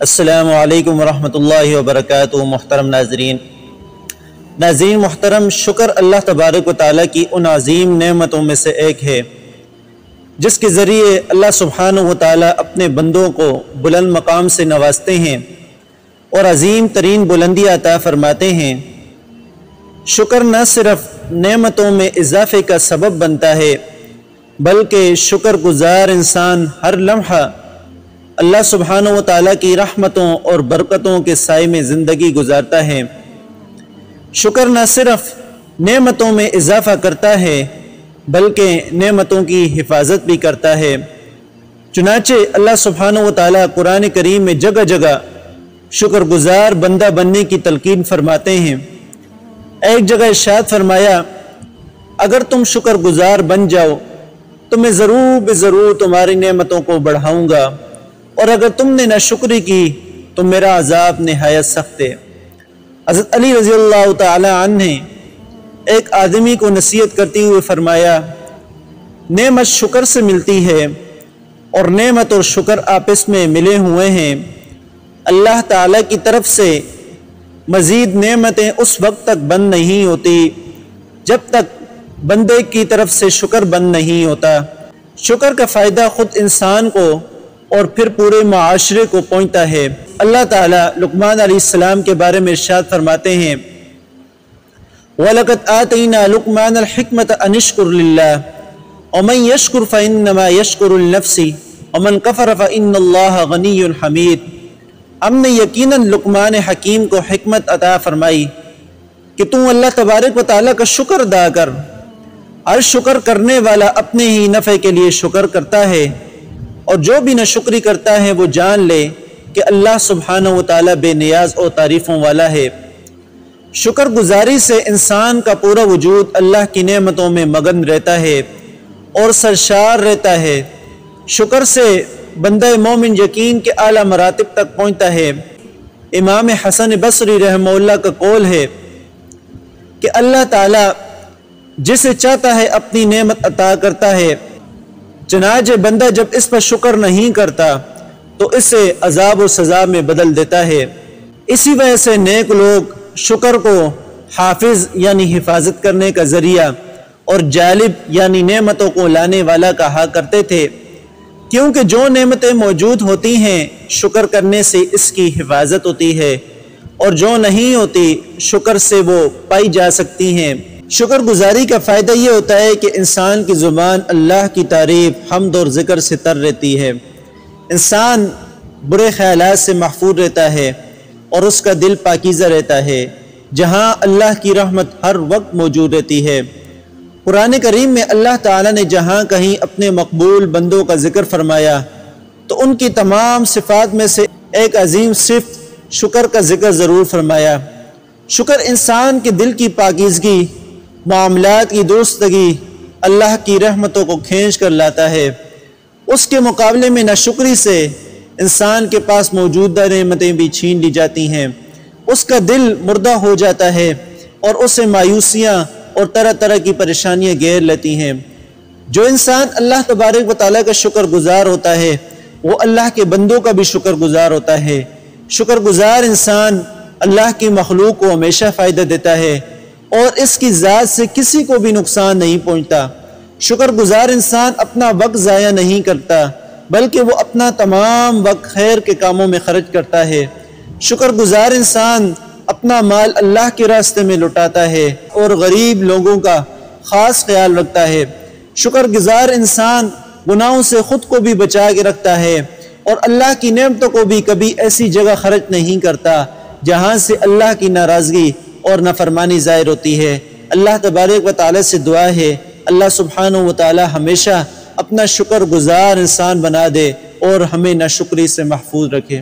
السلام علیکم ورحمۃ اللہ وبرکاتہ۔ محترم ناظرین محترم، شکر اللہ تبارک و تعالیٰ کی ان عظیم نعمتوں میں سے ایک ہے جس کے ذریعے اللہ سبحانہ و تعالیٰ اپنے بندوں کو بلند مقام سے نوازتے ہیں اور عظیم ترین بلندی عطا فرماتے ہیں۔ شکر نہ صرف نعمتوں میں اضافے کا سبب بنتا ہے بلکہ شکر گزار انسان ہر لمحہ اللہ سبحانہ و تعالیٰ کی رحمتوں اور برکتوں کے سائے میں زندگی گزارتا ہے۔ شکر نہ صرف نعمتوں میں اضافہ کرتا ہے بلکہ نعمتوں کی حفاظت بھی کرتا ہے۔ چنانچہ اللہ سبحانہ و تعالیٰ قرآن کریم میں جگہ جگہ شکر گزار بندہ بننے کی تلقین فرماتے ہیں۔ ایک جگہ ارشاد فرمایا، اگر تم شکر گزار بن جاؤ تو میں ضرور تمہاری نعمتوں کو بڑھاؤں گا، اور اگر تم نے ناشکری کی تو میرا عذاب نہایت سخت ہے۔ حضرت علی رضی اللہ تعالی عنہ نے ایک آدمی کو نصیحت کرتے ہوئے فرمایا، نعمت شکر سے ملتی ہے اور نعمت اور شکر آپس میں ملے ہوئے ہیں۔ اللہ تعالیٰ کی طرف سے مزید نعمتیں اس وقت تک بند نہیں ہوتی جب تک بندے کی طرف سے شکر بند نہیں ہوتا۔ شکر کا فائدہ خود انسان کو اور پھر پورے معاشرے کو پہنچتا ہے۔ اللہ تعالیٰ لقمان علیہ السلام کے بارے میں ارشاد فرماتے ہیں، وَلَقَدْ آتَيْنَا لُقْمَانَ الْحِكْمَةَ أَنِ اشْكُرْ لِلَّهِ وَمَنْ يَشْكُرْ فَإِنَّمَا يَشْكُرُ لِنَفْسِهِ وَمَنْ كَفَرَ فَإِنَّ اللَّهَ غَنِيٌّ حَمِيدٌ۔ ہم نے یقیناً لقمان حکیم کو حکمت عطا فرمائی کہ تو اللہ تبارک و تعالیٰ کا شکر ادا کر۔ ہر شکر کرنے والا اپنے ہی نفع کے لیے شکر کرتا ہے، اور جو بھی ناشکری کرتا ہے وہ جان لے کہ اللہ سبحانہ و تعالیٰ بے نیاز اور تعریفوں والا ہے۔ شکر گزاری سے انسان کا پورا وجود اللہ کی نعمتوں میں مگن رہتا ہے اور سرشار رہتا ہے۔ شکر سے بندہ مومن یقین کے اعلیٰ مراتب تک پہنچتا ہے۔ امام حسن بصری رحمہ اللہ کا قول ہے کہ اللہ تعالیٰ جسے چاہتا ہے اپنی نعمت عطا کرتا ہے، چنانچہ بندہ جب اس پر شکر نہیں کرتا تو اسے عذاب و سزا میں بدل دیتا ہے۔ اسی وجہ سے نیک لوگ شکر کو حافظ یعنی حفاظت کرنے کا ذریعہ اور جالب یعنی نعمتوں کو لانے والا کہا کرتے تھے، کیونکہ جو نعمتیں موجود ہوتی ہیں شکر کرنے سے اس کی حفاظت ہوتی ہے، اور جو نہیں ہوتی شکر سے وہ پائی جا سکتی ہیں۔ شکر گزاری کا فائدہ یہ ہوتا ہے کہ انسان کی زبان اللہ کی تعریف، حمد اور ذکر سے تر رہتی ہے۔ انسان برے خیالات سے محفوظ رہتا ہے اور اس کا دل پاکیزہ رہتا ہے، جہاں اللہ کی رحمت ہر وقت موجود رہتی ہے۔ قرآن کریم میں اللہ تعالیٰ نے جہاں کہیں اپنے مقبول بندوں کا ذکر فرمایا تو ان کی تمام صفات میں سے ایک عظیم صفت شکر کا ذکر ضرور فرمایا۔ شکر انسان کے دل کی پاکیزگی، معاملات کی درستگی، اللہ کی رحمتوں کو کھینچ کر لاتا ہے۔ اس کے مقابلے میں ناشکری سے انسان کے پاس موجودہ نعمتیں بھی چھین لی جاتی ہیں، اس کا دل مردہ ہو جاتا ہے اور اسے مایوسیاں اور طرح طرح کی پریشانیاں گھیر لیتی ہیں۔ جو انسان اللہ تبارک و تعالیٰ کا شکر گزار ہوتا ہے وہ اللہ کے بندوں کا بھی شکر گزار ہوتا ہے۔ شکر گزار انسان اللہ کی مخلوق کو ہمیشہ فائدہ دیتا ہے اور اس کی ذات سے کسی کو بھی نقصان نہیں پہنچتا۔ شکر گزار انسان اپنا وقت ضائع نہیں کرتا بلکہ وہ اپنا تمام وقت خیر کے کاموں میں خرچ کرتا ہے۔ شکر گزار انسان اپنا مال اللہ کے راستے میں لٹاتا ہے اور غریب لوگوں کا خاص خیال رکھتا ہے۔ شکر گزار انسان گناہوں سے خود کو بھی بچا کے رکھتا ہے اور اللہ کی نعمتوں کو بھی کبھی ایسی جگہ خرچ نہیں کرتا جہاں سے اللہ کی ناراضگی اور نافرمانی ظاہر ہوتی ہے۔ اللہ تبارک و تعالیٰ سے دعا ہے اللہ سبحانہ و تعالیٰ ہمیشہ اپنا شکر گزار انسان بنا دے اور ہمیں ناشکری سے محفوظ رکھے۔